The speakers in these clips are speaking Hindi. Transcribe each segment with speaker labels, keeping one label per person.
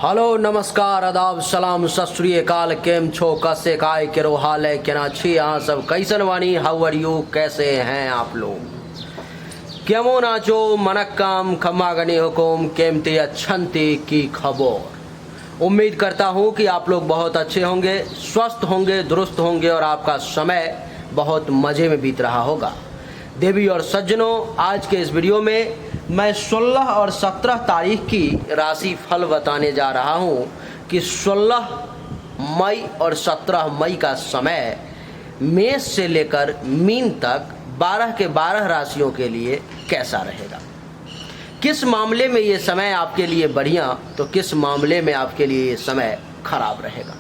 Speaker 1: हेलो नमस्कार आदाब सलाम सत श्री अकाल केम छो कसे काय केरो हाल है केना छी यहाँ सब कैसन वानी हाउ आर यू कैसे हैं आप लोग केमो नाचो मनक्काम खम्मागनी हुकुम केमती अच्छंती की खबर। उम्मीद करता हूँ कि आप लोग बहुत अच्छे होंगे, स्वस्थ होंगे, दुरुस्त होंगे और आपका समय बहुत मज़े में बीत रहा होगा। देवी और सज्जनों, आज के इस वीडियो में मैं 16 और 17 तारीख की राशि फल बताने जा रहा हूं कि 16 मई और 17 मई का समय मेष से लेकर मीन तक 12 के 12 राशियों के लिए कैसा रहेगा। किस मामले में ये समय आपके लिए बढ़िया तो किस मामले में आपके लिए ये समय खराब रहेगा,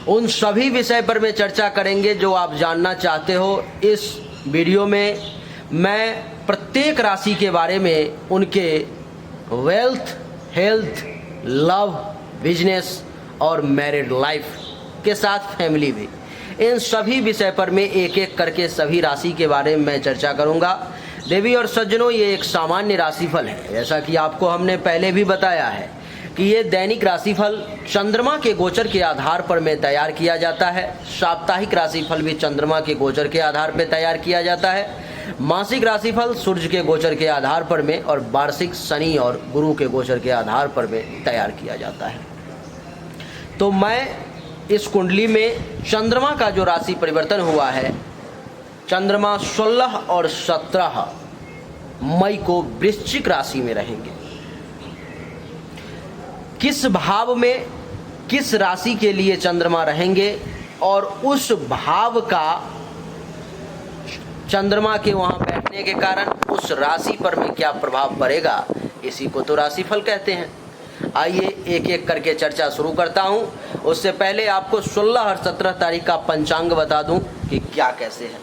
Speaker 1: उन सभी विषय पर मैं चर्चा करेंगे जो आप जानना चाहते हो। इस वीडियो में मैं प्रत्येक राशि के बारे में, उनके वेल्थ, हेल्थ, लव, बिजनेस और मैरिड लाइफ के साथ फैमिली भी, इन सभी विषय पर मैं एक एक करके सभी राशि के बारे में मैं चर्चा करूंगा। देवी और सज्जनों, ये एक सामान्य राशिफल है, जैसा कि आपको हमने पहले भी बताया है कि ये दैनिक राशिफल चंद्रमा के गोचर के आधार पर में तैयार किया जाता है। साप्ताहिक राशिफल भी चंद्रमा के गोचर के आधार पर तैयार किया जाता है। मासिक राशिफल सूर्य के गोचर के आधार पर में और वार्षिक शनि और गुरु के गोचर के आधार पर में तैयार किया जाता है। तो मैं इस कुंडली में चंद्रमा का जो राशि परिवर्तन हुआ है, चंद्रमा 16 और 17 मई को वृश्चिक राशि में रहेंगे। किस भाव में किस राशि के लिए चंद्रमा रहेंगे और उस भाव का चंद्रमा के वहां बैठने के कारण उस राशि पर में क्या प्रभाव पड़ेगा, इसी को तो राशिफल कहते हैं। आइए एक एक करके चर्चा शुरू करता हूं। उससे पहले आपको 16 और 17 तारीख का पंचांग बता दूं कि क्या कैसे है।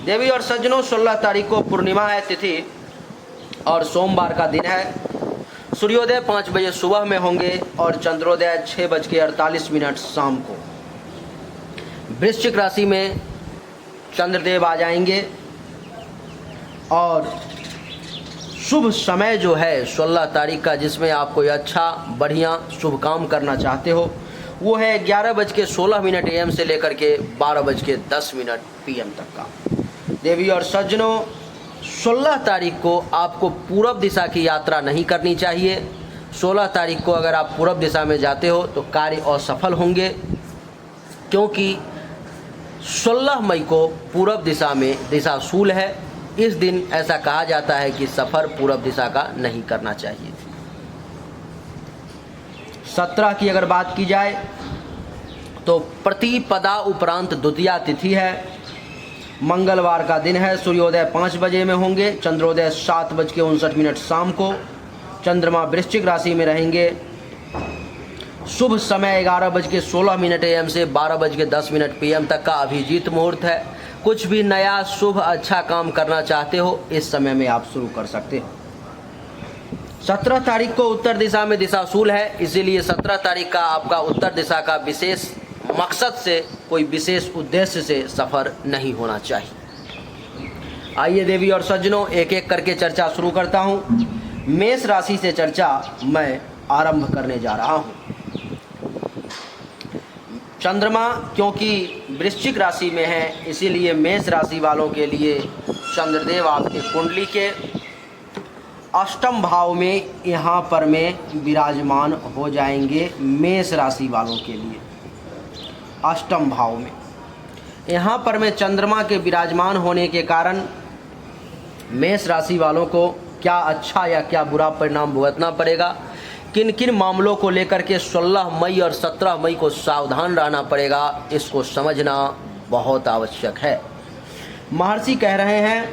Speaker 1: देवी और सज्जनों, 16 तारीख को पूर्णिमा है तिथि और सोमवार का दिन है। सूर्योदय 5 बजे सुबह में होंगे और चंद्रोदय 6:48 शाम को। वृश्चिक राशि में चंद्रदेव आ जाएंगे और शुभ समय जो है 16 तारीख का, जिसमें आप कोई अच्छा बढ़िया शुभ काम करना चाहते हो, वो है 11:16 AM से लेकर के 12:10 PM तक का। देवी और सज्जनों, 16 तारीख को आपको पूरब दिशा की यात्रा नहीं करनी चाहिए। 16 तारीख को अगर आप पूरब दिशा में जाते हो तो कार्य असफल होंगे, क्योंकि 16 मई को पूरब दिशा में दिशाशूल है। इस दिन ऐसा कहा जाता है कि सफर पूरब दिशा का नहीं करना चाहिए। 17 की अगर बात की जाए तो प्रतिपदा उपरांत द्वितीया तिथि है। मंगलवार का दिन है। सूर्योदय 5 बजे में होंगे, चंद्रोदय 7:59 शाम को। चंद्रमा वृश्चिक राशि में रहेंगे। शुभ समय 11:16 AM से 12:10 PM तक का अभिजीत मुहूर्त है। कुछ भी नया शुभ अच्छा काम करना चाहते हो, इस समय में आप शुरू कर सकते हो। 17 तारीख को उत्तर दिशा में दिशाशूल है, इसीलिए 17 तारीख का आपका उत्तर दिशा का विशेष मकसद से, कोई विशेष उद्देश्य से सफर नहीं होना चाहिए। आइए देवी और सज्जनों, एक एक करके चर्चा शुरू करता हूं। मेष राशि से चर्चा मैं आरंभ करने जा रहा हूं। चंद्रमा क्योंकि वृश्चिक राशि में है, इसीलिए मेष राशि वालों के लिए चंद्रदेव आपके कुंडली के अष्टम भाव में यहाँ पर में विराजमान हो जाएंगे। मेष राशि वालों के लिए अष्टम भाव में यहाँ पर में चंद्रमा के विराजमान होने के कारण मेष राशि वालों को क्या अच्छा या क्या बुरा परिणाम भुगतना पड़ेगा, किन किन मामलों को लेकर के 16 मई और 17 मई को सावधान रहना पड़ेगा, इसको समझना बहुत आवश्यक है। महर्षि कह रहे हैं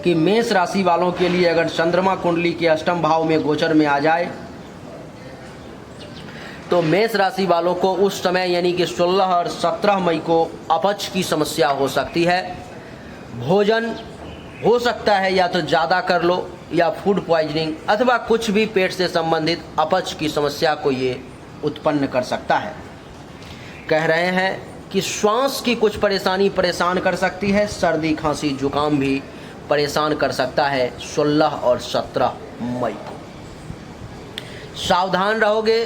Speaker 1: कि मेष राशि वालों के लिए अगर चंद्रमा कुंडली के अष्टम भाव में गोचर में आ जाए तो मेष राशि वालों को उस समय यानी कि 16 और 17 मई को अपच की समस्या हो सकती है। भोजन हो सकता है या तो ज़्यादा कर लो या फूड पॉइजनिंग अथवा कुछ भी पेट से संबंधित अपच की समस्या को ये उत्पन्न कर सकता है। कह रहे हैं कि श्वास की कुछ परेशानी परेशान कर सकती है। सर्दी खांसी जुकाम भी परेशान कर सकता है 16 और 17 मई को। सावधान रहोगे,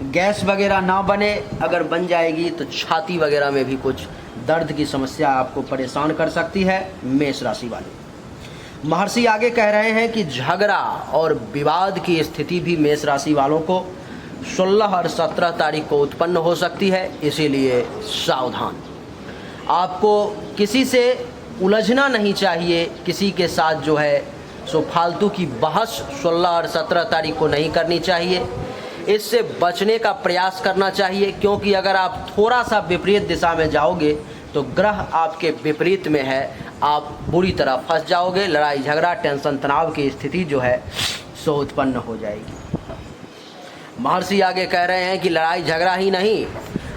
Speaker 1: गैस वगैरह ना बने, अगर बन जाएगी तो छाती वगैरह में भी कुछ दर्द की समस्या आपको परेशान कर सकती है मेष राशि वाले। महर्षि आगे कह रहे हैं कि झगड़ा और विवाद की स्थिति भी मेष राशि वालों को 16 और 17 तारीख को उत्पन्न हो सकती है, इसीलिए सावधान। आपको किसी से उलझना नहीं चाहिए, किसी के साथ जो है सो फालतू की बहस 16 और 17 तारीख को नहीं करनी चाहिए, इससे बचने का प्रयास करना चाहिए, क्योंकि अगर आप थोड़ा सा विपरीत दिशा में जाओगे तो ग्रह आपके विपरीत में है, आप बुरी तरह फंस जाओगे, लड़ाई झगड़ा टेंशन तनाव की स्थिति जो है सो उत्पन्न हो जाएगी। महर्षि आगे कह रहे हैं कि लड़ाई झगड़ा ही नहीं,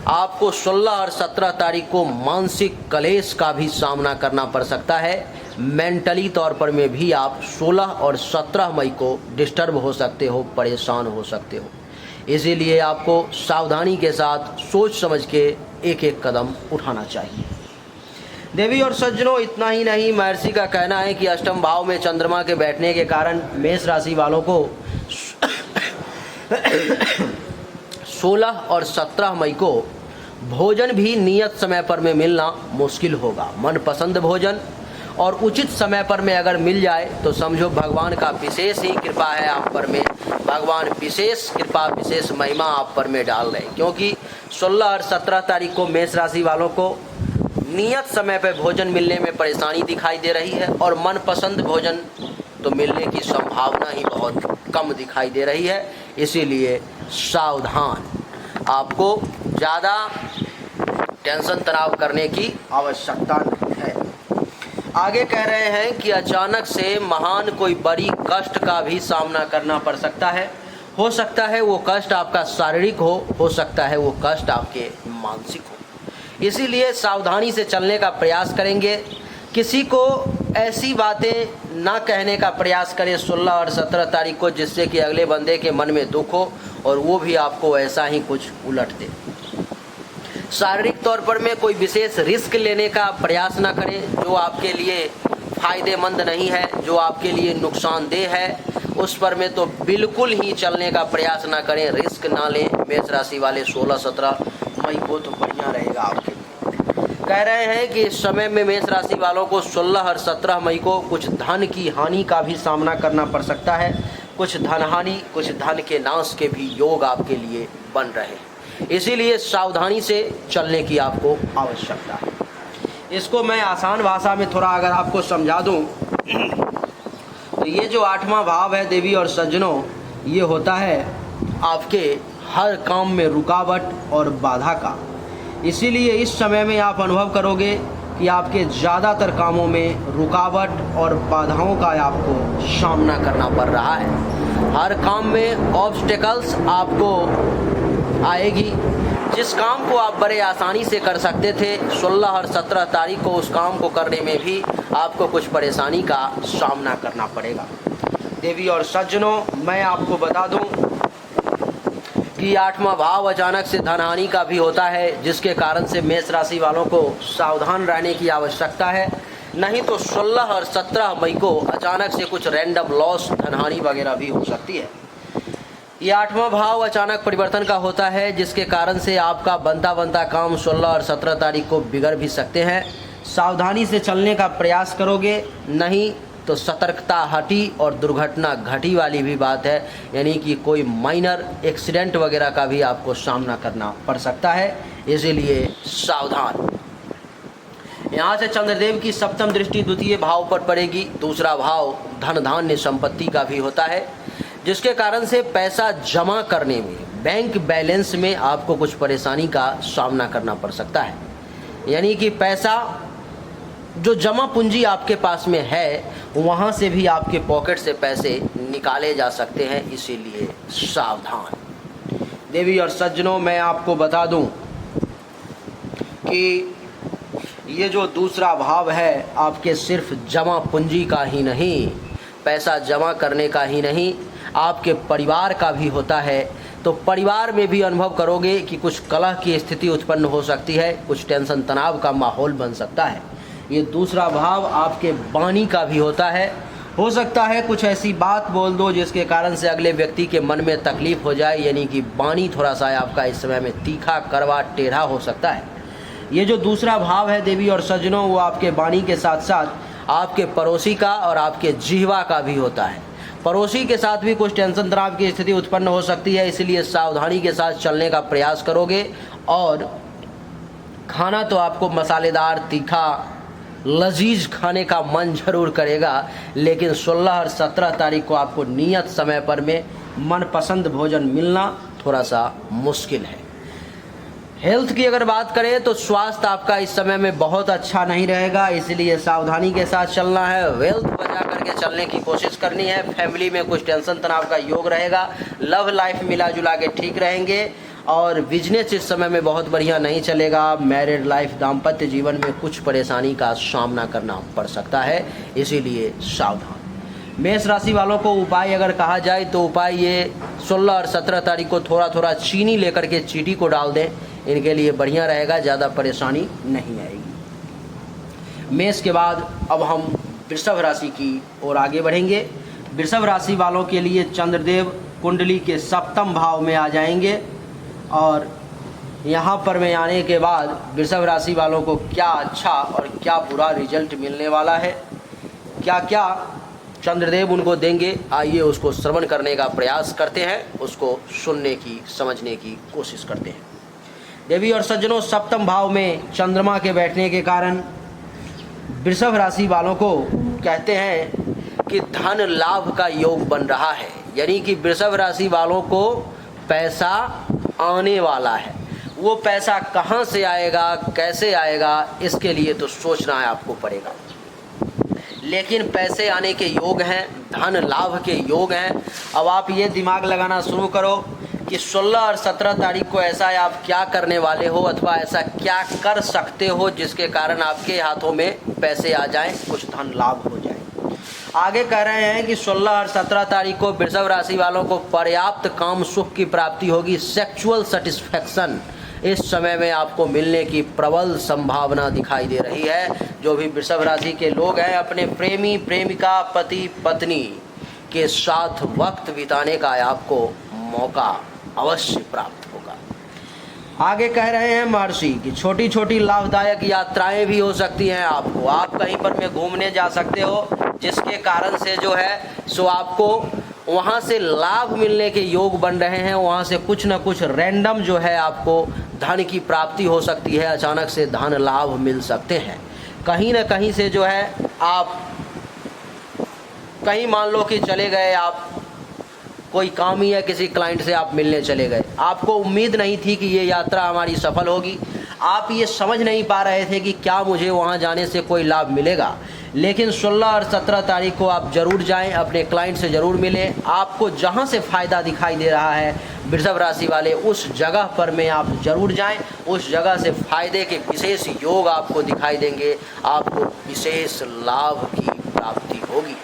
Speaker 1: आपको 16 और 17 तारीख को मानसिक क्लेश का भी सामना करना पड़ सकता है। मेंटली तौर पर में भी आप 16 और 17 मई को डिस्टर्ब हो सकते हो, परेशान हो सकते हो, इसीलिए आपको सावधानी के साथ सोच समझ के एक एक कदम उठाना चाहिए। देवी और सज्जनों, इतना ही नहीं, महर्षि का कहना है कि अष्टम भाव में चंद्रमा के बैठने के कारण मेष राशि वालों को 16 और 17 मई को भोजन भी नियत समय पर में मिलना मुश्किल होगा। मनपसंद भोजन और उचित समय पर में अगर मिल जाए तो समझो भगवान का विशेष ही कृपा है आप पर में, भगवान विशेष कृपा विशेष महिमा आप पर में डाल रहे हैं, क्योंकि 16 और 17 तारीख को मेष राशि वालों को नियत समय पर भोजन मिलने में परेशानी दिखाई दे रही है और मनपसंद भोजन तो मिलने की संभावना ही बहुत कम दिखाई दे रही है, इसीलिए सावधान। आपको ज़्यादा टेंशन तनाव करने की आवश्यकता नहीं है। आगे कह रहे हैं कि अचानक से महान कोई बड़ी कष्ट का भी सामना करना पड़ सकता है। हो सकता है वो कष्ट आपका शारीरिक हो सकता है वो कष्ट आपके मानसिक हो, इसीलिए सावधानी से चलने का प्रयास करेंगे। किसी को ऐसी बातें ना कहने का प्रयास करें 16 और 17 तारीख को जिससे कि अगले बंदे के मन में दुख हो और वो भी आपको ऐसा ही कुछ उलट दे। शारीरिक तौर पर में कोई विशेष रिस्क लेने का प्रयास ना करें जो आपके लिए फ़ायदेमंद नहीं है, जो आपके लिए नुकसानदेह है, उस पर में तो बिल्कुल ही चलने का प्रयास ना करें, रिस्क ना लें। मेष राशि वाले 16-17 मई को तो बढ़िया रहेगा आपके लिए। कह रहे हैं कि इस समय में मेष राशि वालों को 16 और 17 मई को कुछ धन की हानि का भी सामना करना पड़ सकता है। कुछ धन हानि, कुछ धन के नाश के भी योग आपके लिए बन रहे हैं, इसीलिए सावधानी से चलने की आपको आवश्यकता है। इसको मैं आसान भाषा में थोड़ा अगर आपको समझा दूं तो ये जो 8वां भाव है देवी और सज्जनों, ये होता है आपके हर काम में रुकावट और बाधा का। इसीलिए इस समय में आप अनुभव करोगे कि आपके ज़्यादातर कामों में रुकावट और बाधाओं का आपको सामना करना पड़ रहा है। हर काम में ऑब्स्टेकल्स आपको आएगी। जिस काम को आप बड़े आसानी से कर सकते थे 16 और 17 तारीख को उस काम को करने में भी आपको कुछ परेशानी का सामना करना पड़ेगा। देवी और सज्जनों, मैं आपको बता दूं कि 8वां भाव अचानक से धनहानि का भी होता है, जिसके कारण से मेष राशि वालों को सावधान रहने की आवश्यकता है। नहीं तो 16 और 17 मई को अचानक से कुछ रैंडम लॉस, धनहानि वगैरह भी हो सकती है। ये 8वां भाव अचानक परिवर्तन का होता है, जिसके कारण से आपका बनता काम 16 और 17 तारीख को बिगड़ भी सकते हैं। सावधानी से चलने का प्रयास करोगे, नहीं तो सतर्कता हटी और दुर्घटना घटी वाली भी बात है, यानी कि कोई माइनर एक्सीडेंट वगैरह का भी आपको सामना करना पड़ सकता है, इसीलिए सावधान। यहाँ से चंद्रदेव की सप्तम दृष्टि द्वितीय भाव पर पड़ेगी। दूसरा भाव धन धान्य संपत्ति का भी होता है, जिसके कारण से पैसा जमा करने में, बैंक बैलेंस में आपको कुछ परेशानी का सामना करना पड़ सकता है। यानी कि पैसा जो जमा पूंजी आपके पास में है वहाँ से भी आपके पॉकेट से पैसे निकाले जा सकते हैं, इसीलिए सावधान। देवी और सज्जनों, मैं आपको बता दूं कि ये जो दूसरा भाव है आपके सिर्फ जमा पूंजी का ही नहीं, पैसा जमा करने का ही नहीं, आपके परिवार का भी होता है। तो परिवार में भी अनुभव करोगे कि कुछ कलह की स्थिति उत्पन्न हो सकती है, कुछ टेंशन तनाव का माहौल बन सकता है। ये दूसरा भाव आपके वाणी का भी होता है हो सकता है कुछ ऐसी बात बोल दो जिसके कारण से अगले व्यक्ति के मन में तकलीफ हो जाए, यानी कि वाणी थोड़ा सा आपका इस समय में तीखा, कड़वा, टेढ़ा हो सकता है। ये जो दूसरा भाव है देवी और सज्जनों, वो आपके वाणी के साथ साथ आपके पड़ोसी का और आपके जिह्वा का भी होता है। पड़ोसी के साथ भी कुछ टेंशन तनाव की स्थिति उत्पन्न हो सकती है, इसलिए सावधानी के साथ चलने का प्रयास करोगे। और खाना तो आपको मसालेदार, तीखा, लजीज खाने का मन जरूर करेगा, लेकिन 16 और 17 तारीख को आपको नियत समय पर में मनपसंद भोजन मिलना थोड़ा सा मुश्किल है। हेल्थ की अगर बात करें तो स्वास्थ्य आपका इस समय में बहुत अच्छा नहीं रहेगा, इसलिए सावधानी के साथ चलना है। वेल्थ बचा करके चलने की कोशिश करनी है। फैमिली में कुछ टेंशन तनाव का योग रहेगा। लव लाइफ मिला जुला के ठीक रहेंगे और बिजनेस इस समय में बहुत बढ़िया नहीं चलेगा। मैरिड लाइफ, दाम्पत्य जीवन में कुछ परेशानी का सामना करना पड़ सकता है, इसीलिए सावधान। मेष राशि वालों को उपाय अगर कहा जाए तो उपाय ये 16 और 17 तारीख को थोड़ा थोड़ा चीनी लेकर के चींटी को डाल दें, इनके लिए बढ़िया रहेगा, ज़्यादा परेशानी नहीं आएगी। मेष के बाद अब हम वृषभ राशि की ओर आगे बढ़ेंगे। वृषभ राशि वालों के लिए चंद्रदेव कुंडली के 7वें भाव में आ जाएंगे और यहाँ पर में आने के बाद वृषभ राशि वालों को क्या अच्छा और क्या बुरा रिजल्ट मिलने वाला है, क्या क्या चंद्रदेव उनको देंगे, आइए उसको श्रवण करने का प्रयास करते हैं, उसको सुनने की, समझने की कोशिश करते हैं। देवी और सज्जनों, 7वें भाव में चंद्रमा के बैठने के कारण वृषभ राशि वालों को कहते हैं कि धन लाभ का योग बन रहा है, यानी कि वृषभ राशि वालों को पैसा आने वाला है। वो पैसा कहाँ से आएगा, कैसे आएगा, इसके लिए तो सोचना है आपको पड़ेगा, लेकिन पैसे आने के योग हैं, धन लाभ के योग हैं। अब आप ये दिमाग लगाना शुरू करो कि 16 और 17 तारीख को ऐसा आप क्या करने वाले हो अथवा ऐसा क्या कर सकते हो जिसके कारण आपके हाथों में पैसे आ जाएं, कुछ धन लाभ हो जाए। आगे कह रहे हैं कि 16 और 17 तारीख को वृषभ राशि वालों को पर्याप्त काम सुख की प्राप्ति होगी। सेक्सुअल सेटिस्फैक्शन इस समय में आपको मिलने की प्रबल संभावना दिखाई दे रही है। जो भी वृषभ राशि के लोग हैं, अपने प्रेमी, प्रेमिका, पति, पत्नी के साथ वक्त बिताने का आपको मौका अवश्य प्राप्त होगा। आगे कह रहे हैं महर्षि कि छोटी छोटी लाभदायक यात्राएं भी हो सकती हैं आपको। आप कहीं पर में घूमने जा सकते हो, जिसके कारण से जो है सो आपको वहाँ से लाभ मिलने के योग बन रहे हैं। वहाँ से कुछ न कुछ रैंडम जो है आपको धन की प्राप्ति हो सकती है, अचानक से धन लाभ मिल सकते हैं। कहीं न कहीं से जो है आप कहीं मान लो कि चले गए, आप कोई काम ही है, किसी क्लाइंट से आप मिलने चले गए, आपको उम्मीद नहीं थी कि ये यात्रा हमारी सफल होगी, आप ये समझ नहीं पा रहे थे कि क्या मुझे वहाँ जाने से कोई लाभ मिलेगा, लेकिन 16 और 17 तारीख को आप ज़रूर जाएं, अपने क्लाइंट से ज़रूर मिलें। आपको जहाँ से फ़ायदा दिखाई दे रहा है वृषभ राशि वाले, उस जगह पर में आप ज़रूर जाएं। उस जगह से फ़ायदे के विशेष योग आपको दिखाई देंगे, आपको विशेष लाभ की प्राप्ति होगी।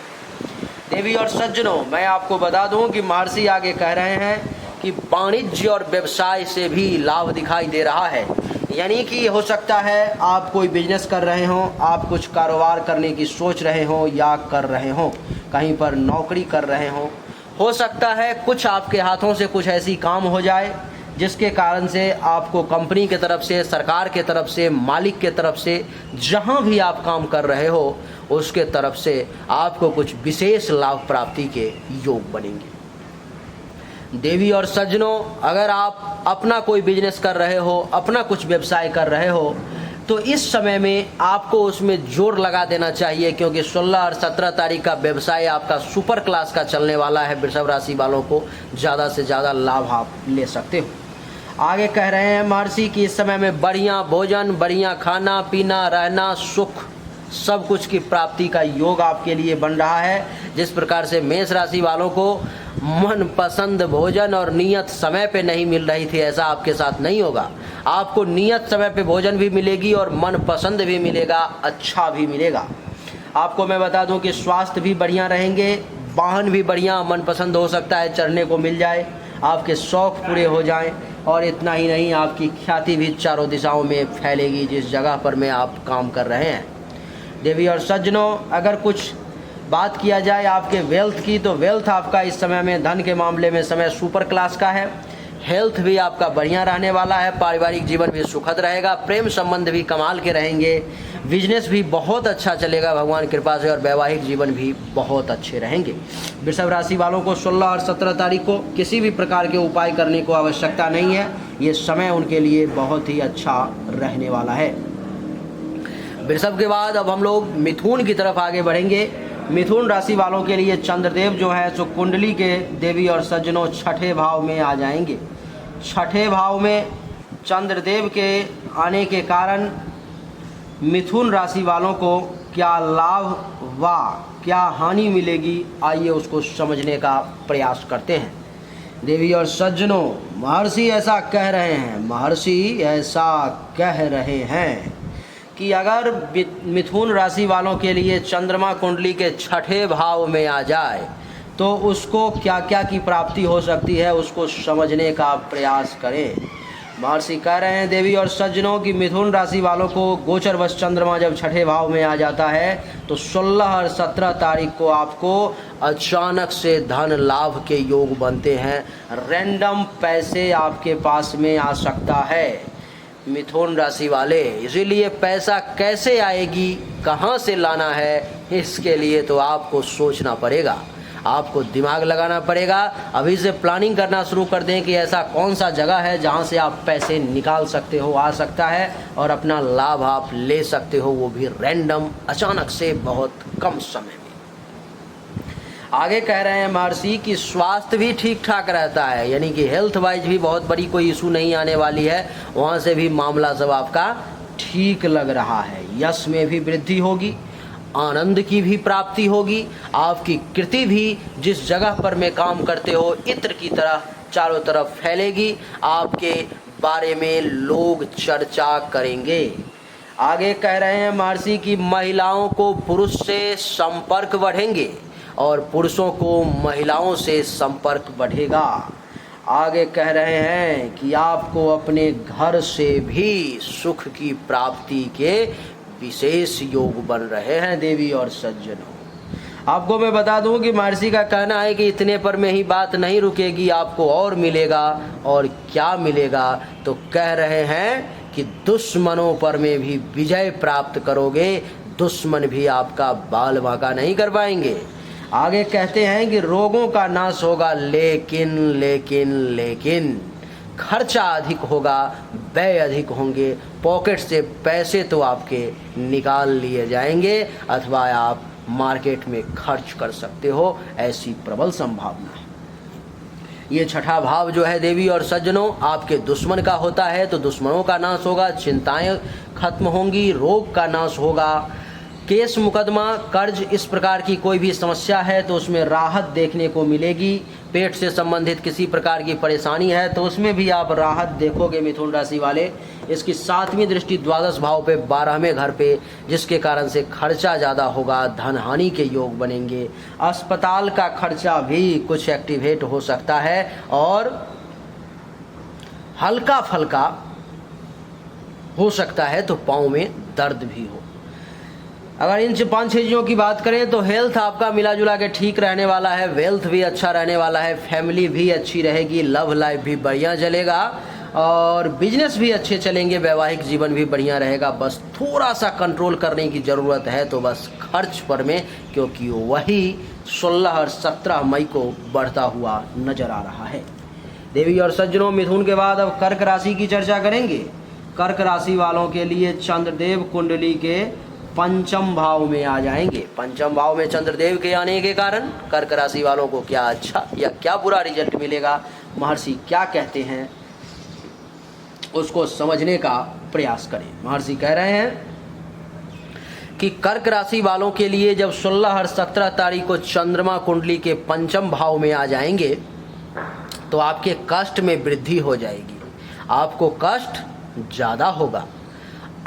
Speaker 1: देवी और सज्जनों, मैं आपको बता दूं कि महर्षि आगे कह रहे हैं कि वाणिज्य और व्यवसाय से भी लाभ दिखाई दे रहा है। यानी कि हो सकता है आप कोई बिजनेस कर रहे हों, आप कुछ कारोबार करने की सोच रहे हों या कर रहे हों, कहीं पर नौकरी कर रहे हों। हो सकता है कुछ आपके हाथों से कुछ ऐसी काम हो जाए जिसके कारण से आपको कंपनी के तरफ से, सरकार के तरफ से, मालिक के तरफ से, जहां भी आप काम कर रहे हो उसके तरफ से आपको कुछ विशेष लाभ प्राप्ति के योग बनेंगे। देवी और सज्जनों, अगर आप अपना कोई बिजनेस कर रहे हो, अपना कुछ व्यवसाय कर रहे हो, तो इस समय में आपको उसमें जोर लगा देना चाहिए, क्योंकि 16 और 17 तारीख का व्यवसाय आपका सुपर क्लास का चलने वाला है। वृषभ राशि वालों को ज़्यादा से ज़्यादा लाभ आप ले सकते हो। आगे कह रहे हैं महर्षि कि इस समय में बढ़िया भोजन, बढ़िया खाना पीना, रहना, सुख, सब कुछ की प्राप्ति का योग आपके लिए बन रहा है। जिस प्रकार से मेष राशि वालों को मनपसंद भोजन और नियत समय पे नहीं मिल रही थी, ऐसा आपके साथ नहीं होगा। आपको नियत समय पे भोजन भी मिलेगी और मनपसंद भी मिलेगा, अच्छा भी मिलेगा। आपको मैं बता दूं कि स्वास्थ्य भी बढ़िया रहेंगे, वाहन भी बढ़िया मनपसंद हो सकता है, चढ़ने को मिल जाए, आपके शौक पूरे हो जाएं, और इतना ही नहीं, आपकी ख्याति भी चारों दिशाओं में फैलेगी जिस जगह पर में आप काम कर रहे हैं। देवी और सज्जनों, अगर कुछ बात किया जाए आपके वेल्थ की, तो वेल्थ आपका इस समय में धन के मामले में समय सुपर क्लास का है। हेल्थ भी आपका बढ़िया रहने वाला है। पारिवारिक जीवन भी सुखद रहेगा। प्रेम संबंध भी कमाल के रहेंगे। बिजनेस भी बहुत अच्छा चलेगा भगवान की कृपा से, और वैवाहिक जीवन भी बहुत अच्छे रहेंगे। वृषभ राशि वालों को 16 और 17 तारीख को किसी भी प्रकार के उपाय करने को आवश्यकता नहीं है। ये समय उनके लिए बहुत ही अच्छा रहने वाला है। वृषभ के बाद अब हम लोग मिथुन की तरफ आगे बढ़ेंगे। मिथुन राशि वालों के लिए चंद्रदेव जो है सो कुंडली के देवी और सज्जनों छठे भाव में आ जाएंगे। छठे भाव में चंद्रदेव के आने के कारण मिथुन राशि वालों को क्या लाभ व क्या हानि मिलेगी, आइए उसको समझने का प्रयास करते हैं। देवी और सज्जनों, महर्षि ऐसा कह रहे हैं, महर्षि ऐसा कह रहे हैं कि अगर मिथुन राशि वालों के लिए चंद्रमा कुंडली के छठे भाव में आ जाए तो उसको क्या क्या की प्राप्ति हो सकती है, उसको समझने का प्रयास करें। महर्षि कह रहे हैं देवी और सज्जनों कि मिथुन राशि वालों को गोचरवश चंद्रमा जब छठे भाव में आ जाता है तो 16 और 17 तारीख को आपको अचानक से धन लाभ के योग बनते हैं। रैंडम पैसे आपके पास में आ सकता है मिथुन राशि वाले। इसीलिए पैसा कैसे आएगी, कहाँ से लाना है, इसके लिए तो आपको सोचना पड़ेगा, आपको दिमाग लगाना पड़ेगा। अभी से प्लानिंग करना शुरू कर दें कि ऐसा कौन सा जगह है जहाँ से आप पैसे निकाल सकते हो, आ सकता है और अपना लाभ आप ले सकते हो, वो भी रैंडम, अचानक से, बहुत कम समय में। आगे कह रहे हैं महर्षि कि स्वास्थ्य भी ठीक ठाक रहता है, यानी कि हेल्थ वाइज भी बहुत बड़ी कोई इशू नहीं आने वाली है। वहाँ से भी मामला सब आपका ठीक लग रहा है। यश में भी वृद्धि होगी, आनंद की भी प्राप्ति होगी। आपकी कृति भी जिस जगह पर में काम करते हो इत्र की तरह चारों तरफ फैलेगी। आपके बारे में लोग चर्चा करेंगे। आगे कह रहे हैं महर्षि कि महिलाओं को पुरुष से संपर्क बढ़ेंगे और पुरुषों को महिलाओं से संपर्क बढ़ेगा। आगे कह रहे हैं कि आपको अपने घर से भी सुख की प्राप्ति के विशेष योग बन रहे हैं देवी और सज्जनों। आपको मैं बता दूं कि महर्षि का कहना है कि इतने पर में ही बात नहीं रुकेगी, आपको और मिलेगा। और क्या मिलेगा, तो कह रहे हैं कि दुश्मनों पर में भी विजय प्राप्त करोगे। दुश्मन भी आपका बाल बांका नहीं कर पाएंगे। आगे कहते हैं कि रोगों का नाश होगा, लेकिन लेकिन लेकिन खर्चा अधिक होगा, व्यय अधिक होंगे। पॉकेट से पैसे तो आपके निकाल लिए जाएंगे अथवा आप मार्केट में खर्च कर सकते हो, ऐसी प्रबल संभावना है। ये छठा भाव जो है देवी और सज्जनों आपके दुश्मन का होता है, तो दुश्मनों का नाश होगा, चिंताएं खत्म होंगी, रोग का नाश होगा। केस मुकदमा कर्ज इस प्रकार की कोई भी समस्या है तो उसमें राहत देखने को मिलेगी। पेट से संबंधित किसी प्रकार की परेशानी है तो उसमें भी आप राहत देखोगे मिथुन राशि वाले। इसकी 7वीं दृष्टि द्वादश भाव पे 12वें घर पे, जिसके कारण से खर्चा ज़्यादा होगा, धन हानि के योग बनेंगे। अस्पताल का खर्चा भी कुछ एक्टिवेट हो सकता है और हल्का फल्का हो सकता है तो पाँव में दर्द भी हो। अगर इन 5 चीज़ों की बात करें तो हेल्थ आपका मिला जुला के ठीक रहने वाला है, वेल्थ भी अच्छा रहने वाला है, फैमिली भी अच्छी रहेगी, लव लाइफ भी बढ़िया चलेगा और बिजनेस भी अच्छे चलेंगे, वैवाहिक जीवन भी बढ़िया रहेगा। बस थोड़ा सा कंट्रोल करने की ज़रूरत है तो बस खर्च पर में, क्योंकि वही 16 और 17 मई को बढ़ता हुआ नजर आ रहा है। देवी और सज्जनों, मिथुन के बाद अब कर्क राशि की चर्चा करेंगे। कर्क राशि वालों के लिए चंद्रदेव कुंडली के 5म भाव में आ जाएंगे। 5म भाव में चंद्रदेव के आने के कारण कर्क राशि वालों को क्या अच्छा या क्या बुरा रिजल्ट मिलेगा, महर्षि क्या कहते हैं, उसको समझने का प्रयास करें। महर्षि कह रहे हैं कि कर्क राशि वालों के लिए जब 16 और 17 तारीख को चंद्रमा कुंडली के 5म भाव में आ जाएंगे तो आपके कष्ट में वृद्धि हो जाएगी, आपको कष्ट ज़्यादा होगा।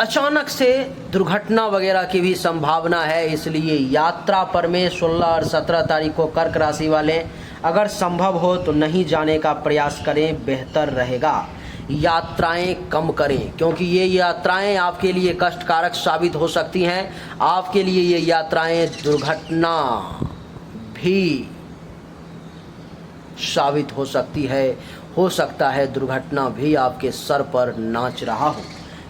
Speaker 1: अचानक से दुर्घटना वगैरह की भी संभावना है, इसलिए यात्रा पर में 16 और 17 तारीख को कर्क राशि वाले अगर संभव हो तो नहीं जाने का प्रयास करें, बेहतर रहेगा। यात्राएं कम करें, क्योंकि ये यात्राएं आपके लिए कष्टकारक साबित हो सकती हैं। आपके लिए ये यात्राएं दुर्घटना भी साबित हो सकती है। हो सकता है दुर्घटना भी आपके सर पर नाच रहा हो,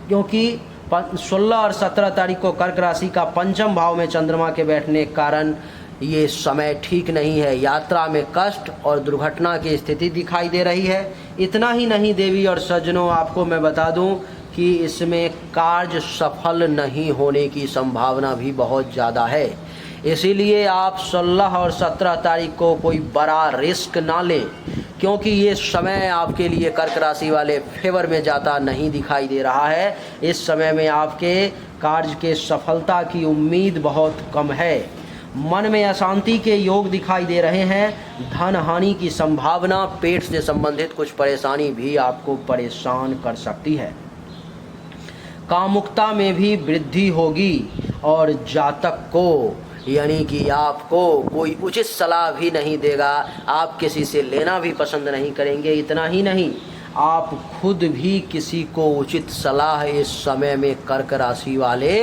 Speaker 1: क्योंकि 16 और 17 तारीख को कर्क राशि का पंचम भाव में चंद्रमा के बैठने के कारण ये समय ठीक नहीं है। यात्रा में कष्ट और दुर्घटना की स्थिति दिखाई दे रही है। इतना ही नहीं देवी और सज्जनों, आपको मैं बता दूं कि इसमें कार्य सफल नहीं होने की संभावना भी बहुत ज़्यादा है। इसीलिए आप 16 और 17 तारीख को कोई बड़ा रिस्क ना लें, क्योंकि ये समय आपके लिए कर्क राशि वाले फेवर में जाता नहीं दिखाई दे रहा है। इस समय में आपके कार्य के सफलता की उम्मीद बहुत कम है। मन में अशांति के योग दिखाई दे रहे हैं। धन हानि की संभावना, पेट से संबंधित कुछ परेशानी भी आपको परेशान कर सकती है। कामुकता में भी वृद्धि होगी और जातक को यानी कि आपको कोई उचित सलाह भी नहीं देगा। आप किसी से लेना भी पसंद नहीं करेंगे। इतना ही नहीं, आप खुद भी किसी को उचित सलाह इस समय में कर्क राशि वाले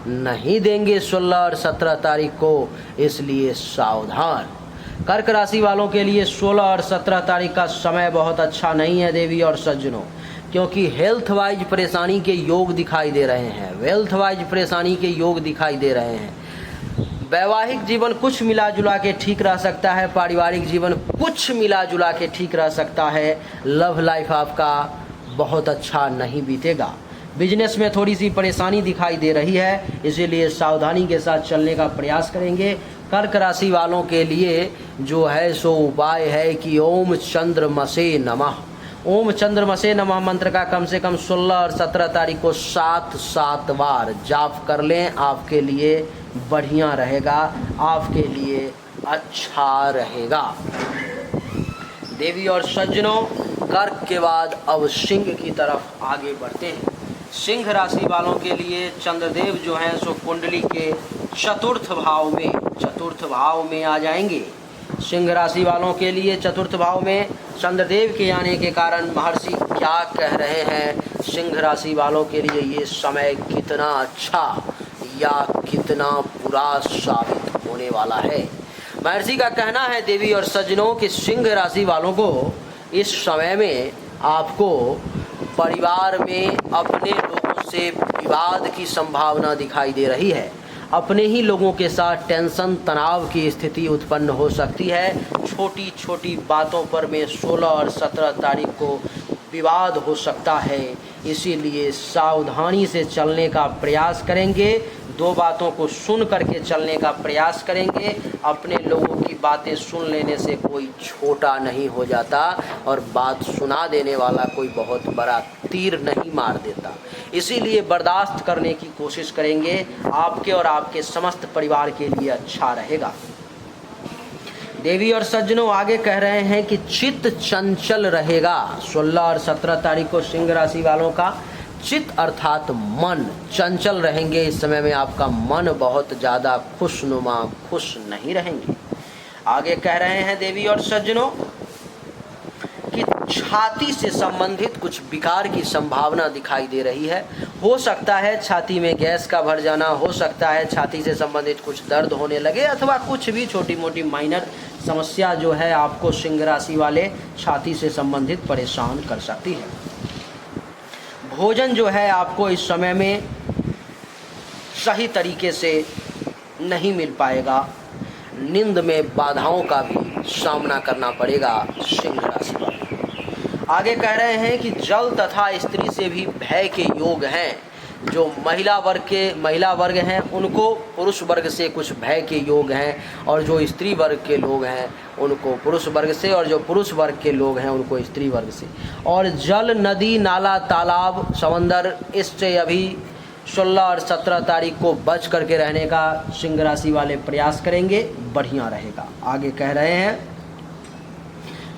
Speaker 1: नहीं देंगे 16 और 17 तारीख को। इसलिए सावधान। कर्क राशि वालों के लिए 16 और 17 तारीख का समय बहुत अच्छा नहीं है देवी और सज्जनों, क्योंकि हेल्थ वाइज परेशानी के योग दिखाई दे रहे हैं। वेल्थ वाइज परेशानी के योग दिखाई दे रहे हैं। वैवाहिक जीवन कुछ मिला जुला के ठीक रह सकता है। पारिवारिक जीवन कुछ मिला जुला के ठीक रह सकता है। लव लाइफ आपका बहुत अच्छा नहीं बीतेगा। बिजनेस में थोड़ी सी परेशानी दिखाई दे रही है, इसीलिए सावधानी के साथ चलने का प्रयास करेंगे। कर्क राशि वालों के लिए जो है सो उपाय है कि ओम चंद्रमसे नमः। ओम चंद्रमसे नमः मंत्र का कम से कम 16 और 17 तारीख को 7 बार जाप कर लें। आपके लिए बढ़िया रहेगा, आपके लिए अच्छा रहेगा। देवी और सज्जनों, कर्क के बाद अब सिंह की तरफ आगे बढ़ते हैं। सिंह राशि वालों के लिए चंद्रदेव जो हैं सो कुंडली के चतुर्थ भाव में आ जाएंगे। सिंह राशि वालों के लिए चतुर्थ भाव में चंद्रदेव के आने के कारण महर्षि क्या कह रहे हैं सिंह राशि वालों के लिए ये समय कितना अच्छा या कितना बुरा साबित होने वाला है। महर्षि का कहना है देवी और सज्जनों कि सिंह राशि वालों को इस समय में आपको परिवार में अपने लोगों से विवाद की संभावना दिखाई दे रही है। अपने ही लोगों के साथ टेंशन तनाव की स्थिति उत्पन्न हो सकती है। छोटी छोटी बातों पर में 16 और 17 तारीख को विवाद हो सकता है, इसीलिए सावधानी से चलने का प्रयास करेंगे। दो बातों को सुन करके चलने का प्रयास करेंगे। अपने लोगों की बातें सुन लेने से कोई छोटा नहीं हो जाता और बात सुना देने वाला कोई बहुत बड़ा तीर नहीं मार देता। इसीलिए बर्दाश्त करने की कोशिश करेंगे। आपके और आपके समस्त परिवार के लिए अच्छा रहेगा। देवी और सज्जनों आगे कह रहे हैं कि चित्त चंचल रहेगा। 16 और 17 तारीख को सिंह राशि वालों का चित्त अर्थात मन चंचल रहेंगे। इस समय में आपका मन बहुत ज़्यादा खुशनुमा खुश नहीं रहेंगे। आगे कह रहे हैं देवी और सज्जनों कि छाती से संबंधित कुछ विकार की संभावना दिखाई दे रही है। हो सकता है छाती में गैस का भर जाना, हो सकता है छाती से संबंधित कुछ दर्द होने लगे, अथवा कुछ भी छोटी मोटी माइनर समस्या जो है आपको सिंह राशि वाले छाती से संबंधित परेशान कर सकती है। भोजन जो है आपको इस समय में सही तरीके से नहीं मिल पाएगा। नींद में बाधाओं का भी सामना करना पड़ेगा सिंह राशि वाले। आगे कह रहे हैं कि जल तथा स्त्री से भी भय के योग हैं। जो महिला वर्ग हैं उनको पुरुष वर्ग से कुछ भय के योग हैं, और जो स्त्री वर्ग के लोग हैं उनको पुरुष वर्ग से, और जो पुरुष वर्ग के लोग हैं उनको स्त्री वर्ग से। और जल, नदी, नाला, तालाब, समंदर, इससे अभी 16 और 17 तारीख को बच करके रहने का सिंह राशि वाले प्रयास करेंगे, बढ़िया रहेगा। आगे कह रहे हैं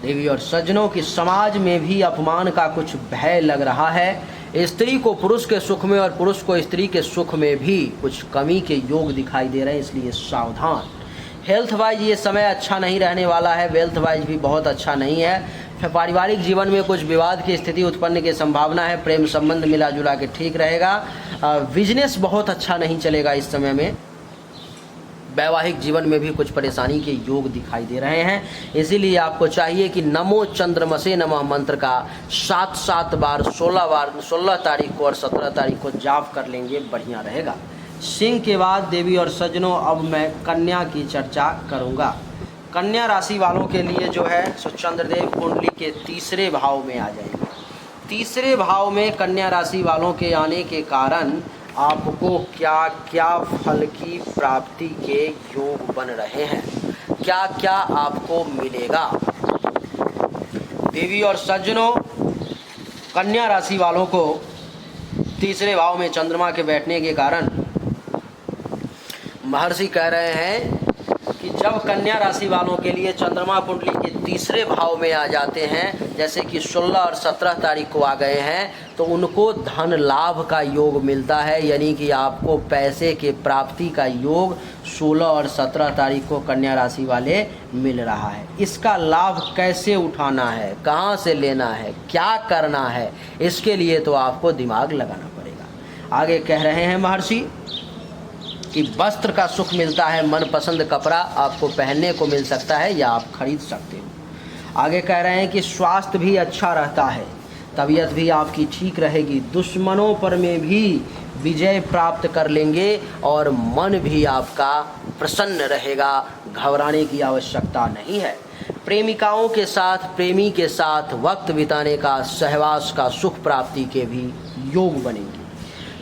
Speaker 1: देवी और सज्जनों की समाज में भी अपमान का कुछ भय लग रहा है। स्त्री को पुरुष के सुख में और पुरुष को स्त्री के सुख में भी कुछ कमी के योग दिखाई दे रहे हैं, इसलिए सावधान। हेल्थ वाइज ये समय अच्छा नहीं रहने वाला है। वेल्थ वाइज भी बहुत अच्छा नहीं है। पारिवारिक जीवन में कुछ विवाद की स्थिति उत्पन्न की संभावना है। प्रेम संबंध मिला जुला के ठीक रहेगा। बिजनेस बहुत अच्छा नहीं चलेगा इस समय में। वैवाहिक जीवन में भी कुछ परेशानी के योग दिखाई दे रहे हैं। इसीलिए आपको चाहिए कि नमो चंद्रमसे नमः मंत्र का 7 बार 16 तारीख को और 17 तारीख को जाप कर लेंगे, बढ़िया रहेगा। सिंह के बाद देवी और सज्जनों, अब मैं कन्या की चर्चा करूंगा। कन्या राशि वालों के लिए जो है सो चंद्रदेव कुंडली के तीसरे भाव में आ जाएंगे। तीसरे भाव में कन्या राशि वालों के आने के कारण आपको क्या क्या फल की प्राप्ति के योग बन रहे हैं, क्या क्या आपको मिलेगा। देवी और सज्जनों, कन्या राशि वालों को तीसरे भाव में चंद्रमा के बैठने के कारण महर्षि कह रहे हैं कि जब कन्या राशि वालों के लिए चंद्रमा कुंडली के तीसरे भाव में आ जाते हैं, जैसे कि 16 और 17 तारीख को आ गए हैं, तो उनको धन लाभ का योग मिलता है। यानी कि आपको पैसे के प्राप्ति का योग 16 और 17 तारीख को कन्या राशि वाले मिल रहा है। इसका लाभ कैसे उठाना है, कहाँ से लेना है, क्या करना है, इसके लिए तो आपको दिमाग लगाना पड़ेगा। आगे कह रहे हैं महर्षि कि वस्त्र का सुख मिलता है, मनपसंद कपड़ा आपको पहनने को मिल सकता है या आप खरीद सकते हो। आगे कह रहे हैं कि स्वास्थ्य भी अच्छा रहता है, तबीयत भी आपकी ठीक रहेगी, दुश्मनों पर में भी विजय प्राप्त कर लेंगे और मन भी आपका प्रसन्न रहेगा, घबराने की आवश्यकता नहीं है। प्रेमिकाओं के साथ, प्रेमी के साथ वक्त बिताने का, सहवास का, सुख प्राप्ति के भी योग बनेंगे।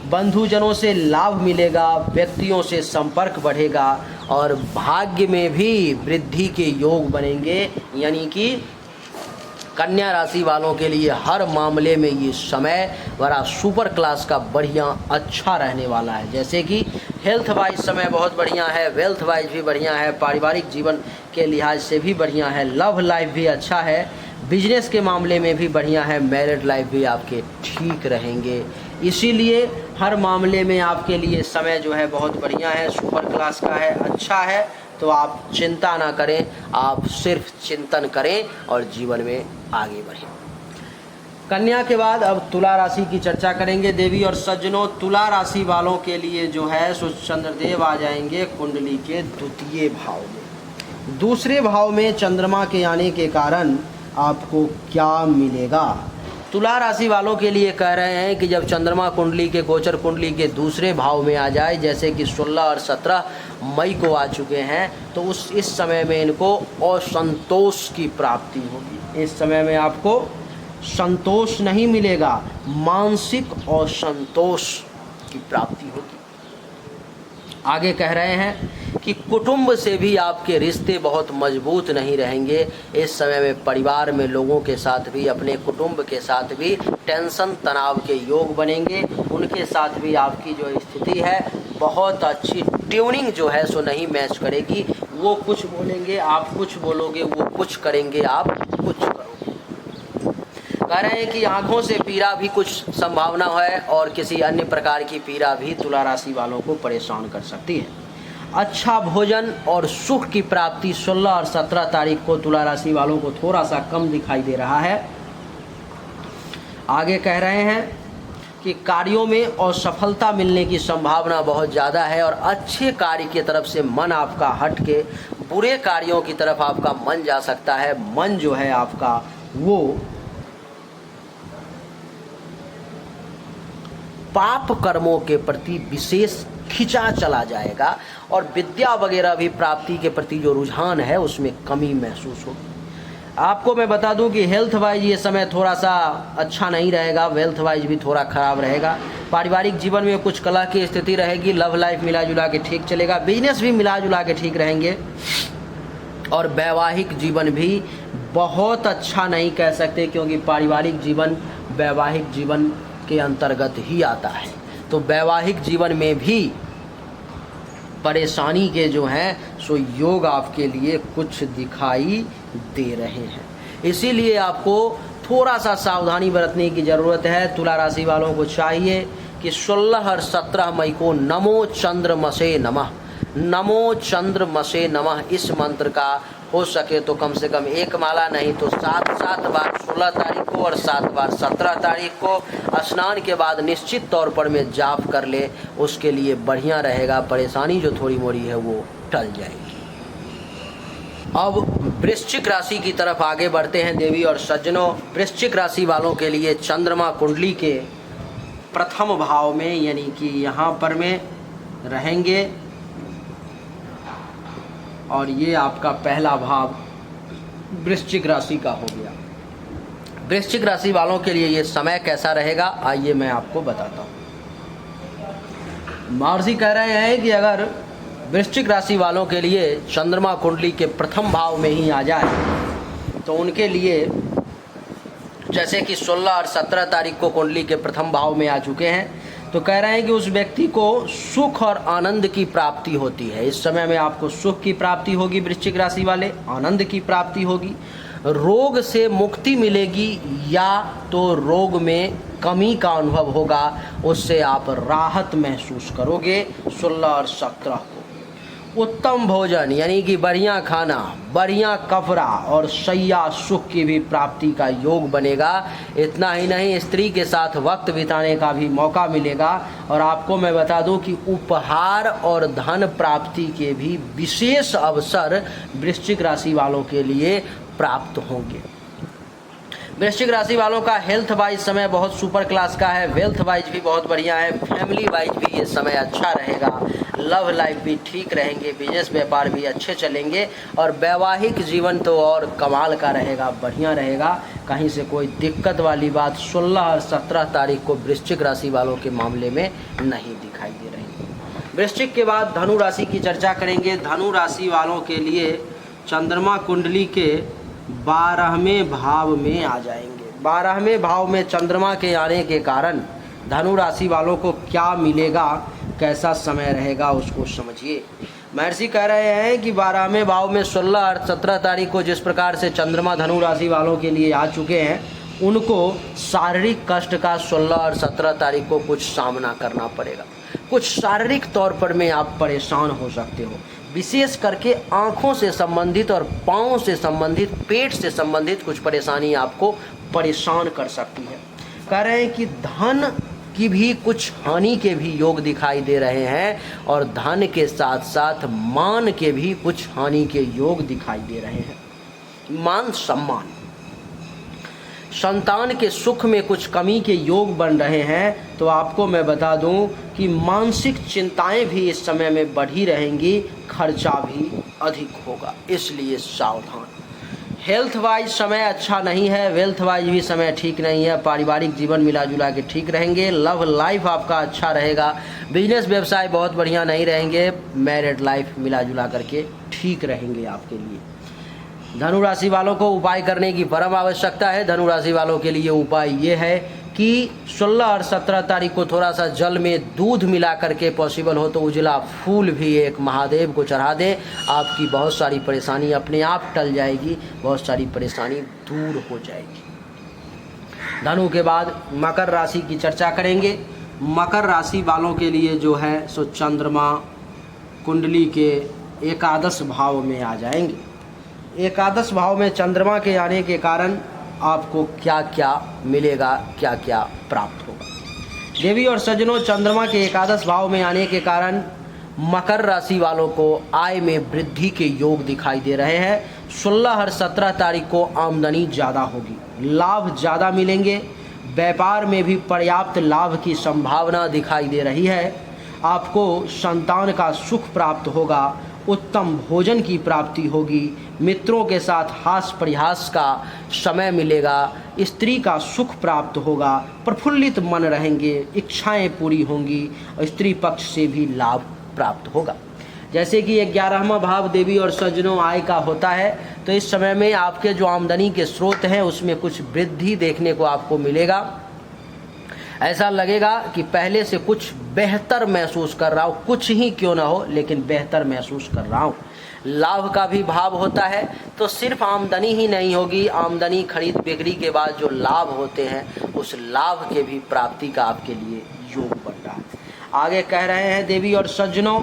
Speaker 1: बंधुजनों से लाभ मिलेगा, व्यक्तियों से संपर्क बढ़ेगा और भाग्य में भी वृद्धि के योग बनेंगे। यानी कि कन्या राशि वालों के लिए हर मामले में ये समय बड़ा सुपर क्लास का बढ़िया अच्छा रहने वाला है। जैसे कि हेल्थ वाइज समय बहुत बढ़िया है, वेल्थ वाइज भी बढ़िया है, पारिवारिक जीवन के लिहाज से भी बढ़िया है, लव लाइफ भी अच्छा है, बिजनेस के मामले में भी बढ़िया है, मैरिड लाइफ भी आपके ठीक रहेंगे। इसीलिए हर मामले में आपके लिए समय जो है बहुत बढ़िया है, सुपर क्लास का है, अच्छा है। तो आप चिंता ना करें, आप सिर्फ चिंतन करें और जीवन में आगे बढ़ें। कन्या के बाद अब तुला राशि की चर्चा करेंगे। देवी और सज्जनों, तुला राशि वालों के लिए जो है सो चंद्रदेव आ जाएंगे कुंडली के द्वितीय भाव में। दूसरे भाव में चंद्रमा के आने के कारण आपको क्या मिलेगा। तुला राशि वालों के लिए कह रहे हैं कि जब चंद्रमा कुंडली के गोचर कुंडली के दूसरे भाव में आ जाए, जैसे कि 16 और 17 मई को आ चुके हैं, तो इस समय में इनको असंतोष की प्राप्ति होगी। इस समय में आपको संतोष नहीं मिलेगा, मानसिक असंतोष की प्राप्ति होगी। आगे कह रहे हैं कि कुटुंब से भी आपके रिश्ते बहुत मजबूत नहीं रहेंगे। इस समय में परिवार में लोगों के साथ भी, अपने कुटुंब के साथ भी टेंशन तनाव के योग बनेंगे। उनके साथ भी आपकी जो स्थिति है बहुत अच्छी ट्यूनिंग जो है सो नहीं मैच करेगी। वो कुछ बोलेंगे, आप कुछ बोलोगे, वो कुछ करेंगे, आप कुछ करोगे। कह रहे हैं कि आँखों से पीड़ा भी कुछ संभावना है और किसी अन्य प्रकार की पीड़ा भी तुला राशि वालों को परेशान कर सकती है। अच्छा भोजन और सुख की प्राप्ति 16 और 17 तारीख को तुला राशि वालों को थोड़ा सा कम दिखाई दे रहा है। आगे कह रहे हैं कि कार्यों में असफलता मिलने की संभावना बहुत ज़्यादा है और अच्छे कार्य की तरफ से मन आपका हट के बुरे कार्यों की तरफ आपका मन जा सकता है। मन जो है आपका वो पाप कर्मों के प्रति विशेष खिंचा चला जाएगा और विद्या वगैरह भी प्राप्ति के प्रति जो रुझान है उसमें कमी महसूस होगी। आपको मैं बता दूं कि हेल्थ वाइज ये समय थोड़ा सा अच्छा नहीं रहेगा, वेल्थ वाइज भी थोड़ा खराब रहेगा। पारिवारिक जीवन में कुछ कला की स्थिति रहेगी, लव लाइफ मिला जुला के ठीक चलेगा, बिजनेस भी मिला जुला के ठीक रहेंगे और वैवाहिक जीवन भी बहुत अच्छा नहीं कह सकते, क्योंकि पारिवारिक जीवन वैवाहिक जीवन के अंतर्गत ही आता है। तो वैवाहिक जीवन में भी परेशानी के जो हैं सो योग आपके लिए कुछ दिखाई दे रहे हैं। इसीलिए आपको थोड़ा सा सावधानी बरतने की ज़रूरत है। तुला राशि वालों को चाहिए कि 16 और 17 मई को नमो चंद्रमसे नमः, नमो चंद्रमसे नमः इस मंत्र का हो सके तो कम से कम 1 माला नहीं तो 7 बार 16 तारीख को और 7 बार 17 तारीख को स्नान के बाद निश्चित तौर पर में जाप कर ले, उसके लिए बढ़िया रहेगा। परेशानी जो थोड़ी मोड़ी है वो टल जाएगी। अब वृश्चिक राशि की तरफ आगे बढ़ते हैं देवी और सज्जनों। वृश्चिक राशि वालों के लिए चंद्रमा कुंडली के प्रथम भाव में यानी कि यहाँ पर में रहेंगे और ये आपका पहला भाव वृश्चिक राशि का हो गया। वृश्चिक राशि वालों के लिए ये समय कैसा रहेगा, आइए मैं आपको बताता हूँ। महर्षि कह रहे हैं कि अगर वृश्चिक राशि वालों के लिए चंद्रमा कुंडली के प्रथम भाव में ही आ जाए तो उनके लिए जैसे कि 16 और 17 तारीख को कुंडली के प्रथम भाव में आ चुके हैं तो कह रहे हैं कि उस व्यक्ति को सुख और आनंद की प्राप्ति होती है। इस समय में आपको सुख की प्राप्ति होगी वृश्चिक राशि वाले, आनंद की प्राप्ति होगी, रोग से मुक्ति मिलेगी या तो रोग में कमी का अनुभव होगा, उससे आप राहत महसूस करोगे। 16 और 17 को उत्तम भोजन यानी कि बढ़िया खाना, बढ़िया कपड़ा और शैया सुख की भी प्राप्ति का योग बनेगा। इतना ही नहीं, स्त्री के साथ वक्त बिताने का भी मौका मिलेगा और आपको मैं बता दूं कि उपहार और धन प्राप्ति के भी विशेष अवसर वृश्चिक राशि वालों के लिए प्राप्त होंगे। वृश्चिक राशि वालों का हेल्थ वाइज समय बहुत सुपर क्लास का है, वेल्थ वाइज भी बहुत बढ़िया है, फैमिली वाइज भी ये समय अच्छा रहेगा, लव लाइफ भी ठीक रहेंगे, बिजनेस व्यापार भी अच्छे चलेंगे और वैवाहिक जीवन तो और कमाल का रहेगा, बढ़िया रहेगा। कहीं से कोई दिक्कत वाली बात 16 और 17 तारीख को वृश्चिक राशि वालों के मामले में नहीं दिखाई दे रही। वृश्चिक के बाद धनु राशि की चर्चा करेंगे। धनु राशि वालों के लिए चंद्रमा कुंडली के 12वें भाव में आ जाएंगे। 12वें भाव में चंद्रमा के आने के कारण धनु राशि वालों को क्या मिलेगा, कैसा समय रहेगा उसको समझिए। महर्षि कह रहे हैं कि 12वें भाव में 16 और 17 तारीख को जिस प्रकार से चंद्रमा धनु राशि वालों के लिए आ चुके हैं उनको शारीरिक कष्ट का 16 और 17 तारीख को कुछ सामना करना पड़ेगा। कुछ शारीरिक तौर पर में आप परेशान हो सकते हो, विशेष करके आँखों से संबंधित और पाँव से संबंधित, पेट से संबंधित कुछ परेशानी आपको परेशान कर सकती है। कह रहे हैं कि धन की भी कुछ हानि के भी योग दिखाई दे रहे हैं और धन के साथ साथ मान के भी कुछ हानि के योग दिखाई दे रहे हैं। मान सम्मान, संतान के सुख में कुछ कमी के योग बन रहे हैं। तो आपको मैं बता दूं कि मानसिक चिंताएं भी इस समय में बढ़ी रहेंगी, खर्चा भी अधिक होगा, इसलिए सावधान। हेल्थ वाइज समय अच्छा नहीं है, वेल्थ वाइज भी समय ठीक नहीं है, पारिवारिक जीवन मिला जुला के ठीक रहेंगे, लव लाइफ आपका अच्छा रहेगा, बिजनेस व्यवसाय बहुत बढ़िया नहीं रहेंगे, मैरिड लाइफ मिला जुला करके ठीक रहेंगे आपके लिए। धनु राशि वालों को उपाय करने की परम आवश्यकता है। धनु राशि वालों के लिए उपाय ये है कि 16 और 17 तारीख को थोड़ा सा जल में दूध मिला करके पॉसिबल हो तो उजला फूल भी एक महादेव को चढ़ा दें, आपकी बहुत सारी परेशानी अपने आप टल जाएगी, बहुत सारी परेशानी दूर हो जाएगी। धनु के बाद मकर राशि की चर्चा करेंगे। मकर राशि वालों के लिए जो है सो चंद्रमा कुंडली के एकादश भाव में आ जाएंगे। एकादश भाव में चंद्रमा के आने के कारण आपको क्या क्या मिलेगा, क्या क्या प्राप्त होगा। देवी और सज्जनों, चंद्रमा के एकादश भाव में आने के कारण मकर राशि वालों को आय में वृद्धि के योग दिखाई दे रहे हैं। 16 और 17 तारीख को आमदनी ज़्यादा होगी, लाभ ज़्यादा मिलेंगे, व्यापार में भी पर्याप्त लाभ की संभावना दिखाई दे रही है। आपको संतान का सुख प्राप्त होगा, उत्तम भोजन की प्राप्ति होगी, मित्रों के साथ हास परिहास का समय मिलेगा, स्त्री का सुख प्राप्त होगा, प्रफुल्लित मन रहेंगे, इच्छाएं पूरी होंगी, स्त्री पक्ष से भी लाभ प्राप्त होगा। जैसे कि 11वां भाव देवी और सज्जनों आय का होता है, तो इस समय में आपके जो आमदनी के स्रोत हैं उसमें कुछ वृद्धि देखने को आपको मिलेगा। ऐसा लगेगा कि पहले से कुछ बेहतर महसूस कर रहा हूँ, कुछ ही क्यों ना हो लेकिन बेहतर महसूस कर रहा हूँ। लाभ का भी भाव होता है, तो सिर्फ आमदनी ही नहीं होगी, आमदनी खरीद बिक्री के बाद जो लाभ होते हैं उस लाभ के भी प्राप्ति का आपके लिए योग बन रहा है। आगे कह रहे हैं देवी और सज्जनों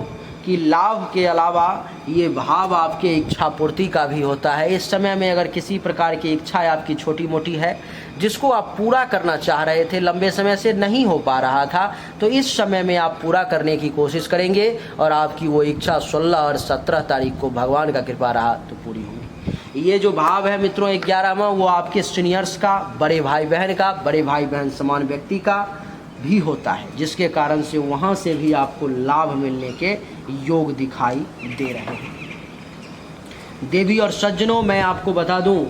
Speaker 1: कि लाभ के अलावा ये भाव आपके इच्छा पूर्ति का भी होता है। इस समय में अगर किसी प्रकार की इच्छा आपकी छोटी मोटी है जिसको आप पूरा करना चाह रहे थे, लंबे समय से नहीं हो पा रहा था, तो इस समय में आप पूरा करने की कोशिश करेंगे और आपकी वो इच्छा 16 और 17 तारीख को भगवान का कृपा रहा तो पूरी होगी। ये जो भाव है मित्रों 11वां, वो आपके सीनियर्स का, बड़े भाई बहन का, बड़े भाई बहन समान व्यक्ति का भी होता है, जिसके कारण से वहाँ से भी आपको लाभ मिलने के योग दिखाई दे रहे हैं। देवी और सज्जनों, मैं आपको बता दूं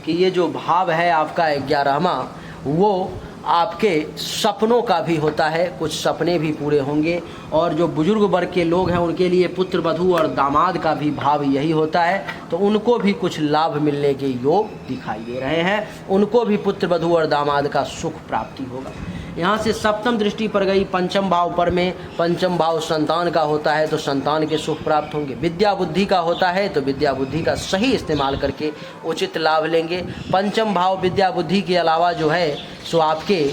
Speaker 1: कि ये जो भाव है आपका 11वां, वो आपके सपनों का भी होता है। कुछ सपने भी पूरे होंगे और जो बुजुर्ग वर्ग के लोग हैं उनके लिए पुत्र वधू और दामाद का भी भाव यही होता है, तो उनको भी कुछ लाभ मिलने के योग दिखाई दे रहे हैं। उनको भी पुत्र वधू और दामाद का सुख प्राप्ति होगा। यहाँ से सप्तम दृष्टि पर गई पंचम भाव पर में, पंचम भाव संतान का होता है तो संतान के सुख प्राप्त होंगे। विद्या बुद्धि का होता है तो विद्या बुद्धि का सही इस्तेमाल करके उचित लाभ लेंगे। पंचम भाव विद्या बुद्धि के अलावा जो है सो आपके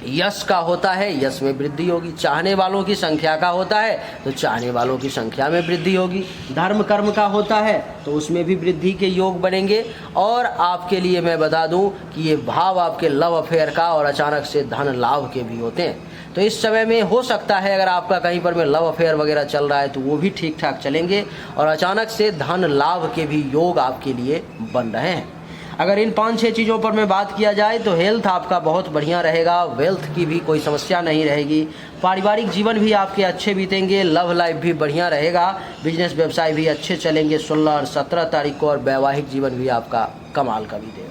Speaker 1: यश का होता है, यश में वृद्धि होगी। चाहने वालों की संख्या का होता है तो चाहने वालों की संख्या में वृद्धि होगी। धर्म कर्म का होता है तो उसमें भी वृद्धि के योग बनेंगे। और आपके लिए मैं बता दूं कि ये भाव आपके लव अफेयर का और अचानक से धन लाभ के भी होते हैं। तो इस समय में हो सकता है अगर आपका कहीं पर में लव अफेयर वगैरह चल रहा है तो वो भी ठीक ठाक चलेंगे और अचानक से धन लाभ के भी योग आपके लिए बन रहे हैं। अगर इन 5-6 चीज़ों पर मैं बात किया जाए तो हेल्थ आपका बहुत बढ़िया रहेगा, वेल्थ की भी कोई समस्या नहीं रहेगी, पारिवारिक जीवन भी आपके अच्छे बीतेंगे, लव लाइफ भी बढ़िया रहेगा, बिजनेस व्यवसाय भी अच्छे चलेंगे 16 और 17 तारीख को, और वैवाहिक जीवन भी आपका कमाल का भी देगा।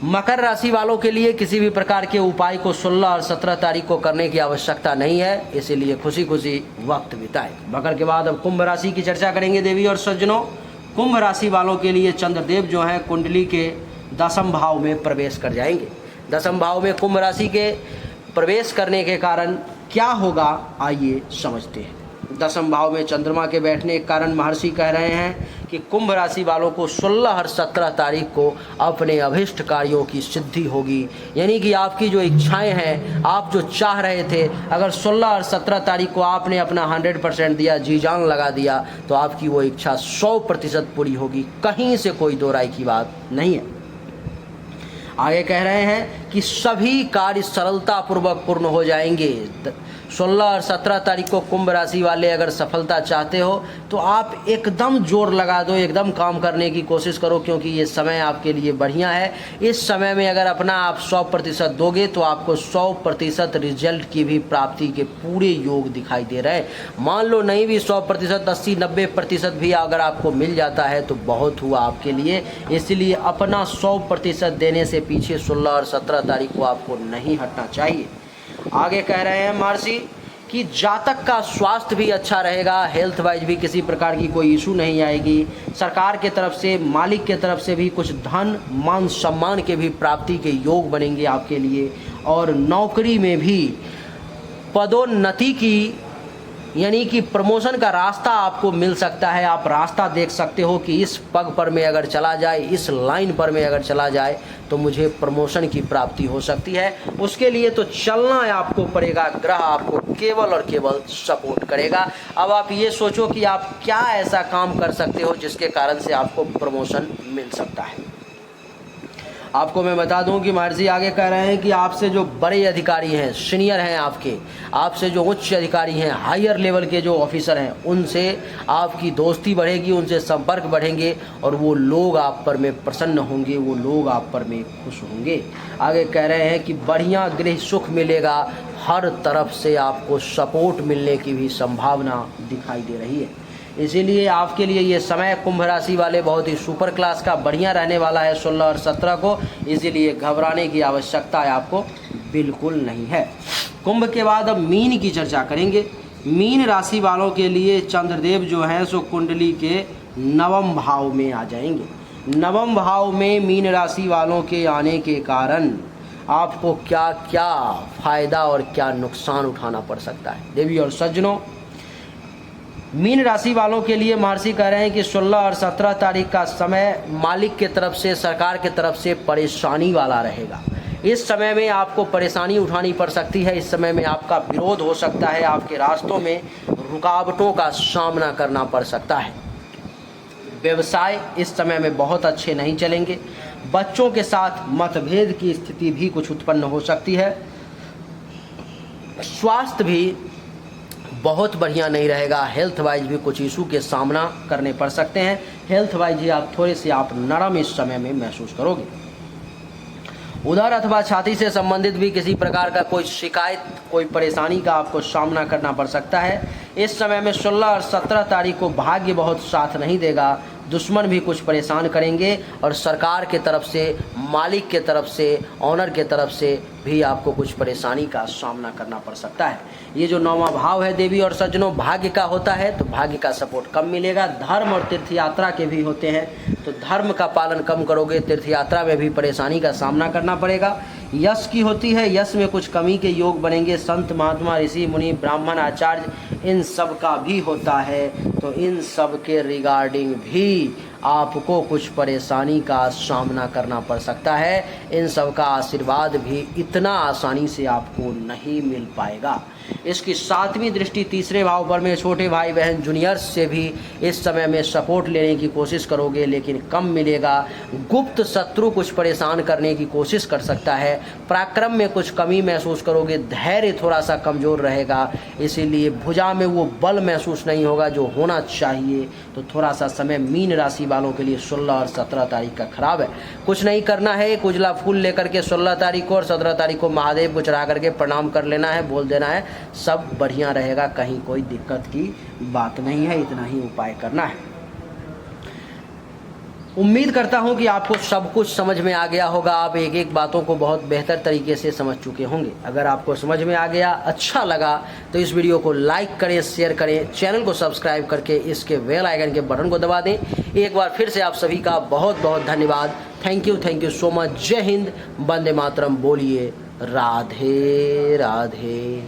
Speaker 1: मकर राशि वालों के लिए किसी भी प्रकार के उपाय को 16 और 17 तारीख को करने की आवश्यकता नहीं है, इसीलिए खुशी खुशी वक्त बिताएं। मकर के बाद अब कुंभ राशि की चर्चा करेंगे देवी और सज्जनों। कुंभ राशि वालों के लिए चंद्रदेव जो हैं कुंडली के 10वें भाव में प्रवेश कर जाएंगे। 10वें भाव में कुंभ राशि के प्रवेश करने के कारण क्या होगा आइए समझते हैं। 10वें भाव में चंद्रमा के बैठने के कारण महर्षि कह रहे हैं कि कुंभ राशि वालों को 16 और 17 तारीख को अपने अभिष्ट कार्यों की सिद्धि होगी। यानी कि आपकी जो इच्छाएं हैं, आप जो चाह रहे थे, अगर 16 और 17 तारीख को आपने अपना 100% दिया, जी जान लगा दिया, तो आपकी वो इच्छा 100% पूरी होगी। कहीं से कोई दो राय की बात नहीं है। आगे कह रहे हैं कि सभी कार्य सरलता पूर्वक पूर्ण हो जाएंगे। 16 और 17 तारीख को कुंभ राशि वाले अगर सफलता चाहते हो तो आप एकदम जोर लगा दो, एकदम काम करने की कोशिश करो, क्योंकि ये समय आपके लिए बढ़िया है। इस समय में अगर अपना आप 100% दोगे तो आपको 100% रिजल्ट की भी प्राप्ति के पूरे योग दिखाई दे रहे हैं। मान लो नहीं भी 100%, 80-90% भी अगर आपको मिल जाता है तो बहुत हुआ आपके लिए। इसलिए अपना 100% देने से पीछे 16 और 17 तारीख को आपको नहीं हटना चाहिए। आगे कह रहे हैं महर्षि कि जातक का स्वास्थ्य भी अच्छा रहेगा, हेल्थ वाइज भी किसी प्रकार की कोई इशू नहीं आएगी। सरकार के तरफ से, मालिक के तरफ से भी कुछ धन मान सम्मान के भी प्राप्ति के योग बनेंगे आपके लिए। और नौकरी में भी पदोन्नति की यानी कि प्रमोशन का रास्ता आपको मिल सकता है। आप रास्ता देख सकते हो कि इस पग पर में अगर चला जाए, इस लाइन पर में अगर चला जाए तो मुझे प्रमोशन की प्राप्ति हो सकती है। उसके लिए तो चलना आपको पड़ेगा, ग्रह आपको केवल और केवल सपोर्ट करेगा। अब आप ये सोचो कि आप क्या ऐसा काम कर सकते हो जिसके कारण से आपको प्रमोशन मिल सकता है। आपको मैं बता दूं कि महर्षि आगे कह रहे हैं कि आपसे जो बड़े अधिकारी हैं, सीनियर हैं आपके, आपसे जो उच्च अधिकारी हैं, हायर लेवल के जो ऑफिसर हैं, उनसे आपकी दोस्ती बढ़ेगी, उनसे संपर्क बढ़ेंगे और वो लोग आप पर में प्रसन्न होंगे, वो लोग आप पर में खुश होंगे। आगे कह रहे हैं कि बढ़िया गृह सुख मिलेगा, हर तरफ से आपको सपोर्ट मिलने की भी संभावना दिखाई दे रही है। इसीलिए आपके लिए ये समय कुंभ राशि वाले बहुत ही सुपर क्लास का बढ़िया रहने वाला है 16 और 17 को। इसीलिए घबराने की आवश्यकता आपको बिल्कुल नहीं है। कुंभ के बाद अब मीन की चर्चा करेंगे। मीन राशि वालों के लिए चंद्रदेव जो है सो कुंडली के 9वें भाव में आ जाएंगे। 9वें भाव में मीन राशि वालों के आने के कारण आपको क्या क्या फायदा और क्या नुकसान उठाना पड़ सकता है। देवी और सज्जनों, मीन राशि वालों के लिए महर्षि कह रहे हैं कि 16 और 17 तारीख का समय मालिक के तरफ से, सरकार के तरफ से परेशानी वाला रहेगा। इस समय में आपको परेशानी उठानी पड़ सकती है। इस समय में आपका विरोध हो सकता है, आपके रास्तों में रुकावटों का सामना करना पड़ सकता है। व्यवसाय इस समय में बहुत अच्छे नहीं चलेंगे। बच्चों के साथ मतभेद की स्थिति भी कुछ उत्पन्न हो सकती है। स्वास्थ्य भी बहुत बढ़िया नहीं रहेगा। हेल्थ वाइज भी कुछ इशू के सामना करने पड़ सकते हैं। हेल्थ वाइज ही आप थोड़े से नरम इस समय में महसूस करोगे। उधर अथवा छाती से संबंधित भी किसी प्रकार का कोई शिकायत, कोई परेशानी का आपको सामना करना पड़ सकता है। इस समय में 16 और 17 तारीख को भाग्य बहुत साथ नहीं देगा। दुश्मन भी कुछ परेशान करेंगे और सरकार के तरफ से, मालिक के तरफ से, ऑनर के तरफ से भी आपको कुछ परेशानी का सामना करना पड़ सकता है। ये जो 9वां भाव है देवी और सज्जनों, भाग्य का होता है, तो भाग्य का सपोर्ट कम मिलेगा। धर्म और तीर्थ यात्रा के भी होते हैं, तो धर्म का पालन कम करोगे, तीर्थ यात्रा में भी परेशानी का सामना करना पड़ेगा। यश की होती है, यश में कुछ कमी के योग बनेंगे। संत महात्मा, ऋषि मुनि, ब्राह्मण, आचार्य, इन सब का भी होता है, तो इन सब के रिगार्डिंग भी आपको कुछ परेशानी का सामना करना पड़ सकता है। इन सब का आशीर्वाद भी इतना आसानी से आपको नहीं मिल पाएगा। इसकी 7वीं दृष्टि तीसरे भाव पर में छोटे भाई बहन जूनियर्स से भी इस समय में सपोर्ट लेने की कोशिश करोगे, लेकिन कम मिलेगा। गुप्त शत्रु कुछ परेशान करने की कोशिश कर सकता है। पराक्रम में कुछ कमी महसूस करोगे। धैर्य थोड़ा सा कमज़ोर रहेगा, इसीलिए भुजा में वो बल महसूस नहीं होगा जो होना चाहिए। तो थोड़ा सा समय मीन राशि वालों के लिए 16 और 17 तारीख का खराब है। कुछ नहीं करना है, एक उजला फूल लेकर के 16 तारीख को और 17 तारीख को महादेव को चढ़ा करके प्रणाम कर लेना है, बोल देना है, सब बढ़िया रहेगा। कहीं कोई दिक्कत की बात नहीं है, इतना ही उपाय करना है। उम्मीद करता हूं कि आपको सब कुछ समझ में आ गया होगा। आप एक एक बातों को बहुत बेहतर तरीके से समझ चुके होंगे। अगर आपको समझ में आ गया, अच्छा लगा, तो इस वीडियो को लाइक करें, शेयर करें, चैनल को सब्सक्राइब करके इसके बेल आइकन के बटन को दबा दें। एक बार फिर से आप सभी का बहुत बहुत धन्यवाद। Thank you so much. जय हिंद, वंदे मातरम। बोलिए राधे राधे।